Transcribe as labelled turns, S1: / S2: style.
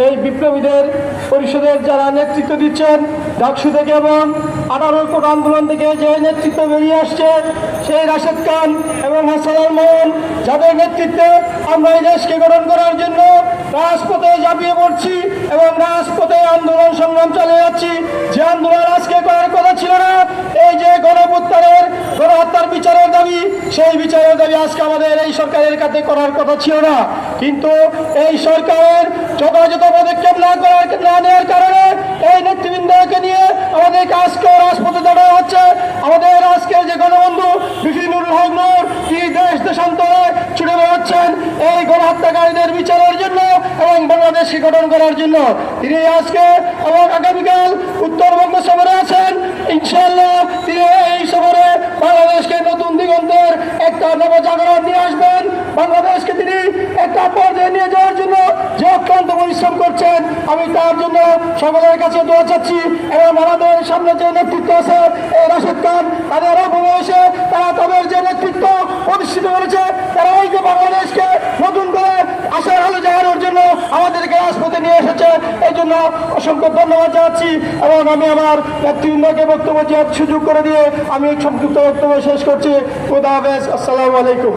S1: এই বিপ্লবীদের পরিষদের যারা নেতৃত্ব দিচ্ছেন ডাকসু থেকে এবং 18 কোট আন্দোলন থেকে যে নেতৃত্ব বেরিয়ে আসছে সেই রাশেদ খান এবং হাসানুল মোহন, যাদের নেতৃত্বে আমরা এই দেশকে গঠন করার জন্য রাজপথে ঝাঁপিয়ে পড়ছি এবং রাজপথে আন্দোলন সংগ্রাম চালিয়ে যাচ্ছি। যে আন্দোলন আজকে করার কথা ছিল না, এই যে গণহত্যার বিচারের দাবি, সেই বিচারের দাবি আজকে আমাদের এই সরকারের কাছে করার কথা ছিল না। কিন্তু এই সরকারের যথাযথ পদক্ষেপ না নেওয়ার কারণে এই নেতৃবৃন্দকে নিয়ে আমাদেরকে আজকে রাজপথে দাঁড়ানো হচ্ছে। আমাদের আজকের যে গণবন্ধু বিপিনুর হক নূর, তিনি দেশ দেশান্তরে ছুটে বেড়াচ্ছেন এই গণহত্যাকারীদের বিচারের জন্য এবং বাংলাদেশকে গঠন করার জন্য। তিনি আজকে এবং আগামীকাল উত্তরবঙ্গ সফরে আছেন। ইনশাআল্লাহ তিনি এই সফরে বাংলাদেশকে নতুন দিগন্তের একটা নবজাগরণ নিয়ে আসবেন। বাংলাদেশকে তিনি একটা পর্যায়ে নিয়ে যাওয়ার জন্য যে অক্লান্ত পরিশ্রম করছেন, আমি তার জন্য সকলের কাছে দোয়া চাচ্ছি। এবং আমাদের সামনে যে নেতৃত্ব আছে এই রাশেদ খান, তাদের অপবয়সে তারা তাদের যে নেতৃত্ব প্রতিষ্ঠিত করেছে, তারা এই যে বাংলাদেশকে নতুন করে আশার আলো জাগানোর জন্য আমাদেরকে রাজপথে নিয়ে এসেছে। এই জন্য অসংখ্য ধন্যবাদ জানাচ্ছি এবং আমি আমার নেতৃবৃন্দকে বক্তব্য দেওয়ার সুযোগ করে দিয়ে আমি সংক্ষিপ্ত বক্তব্য শেষ করছি। খুদা হাফেজ, আসসালামু আলাইকুম।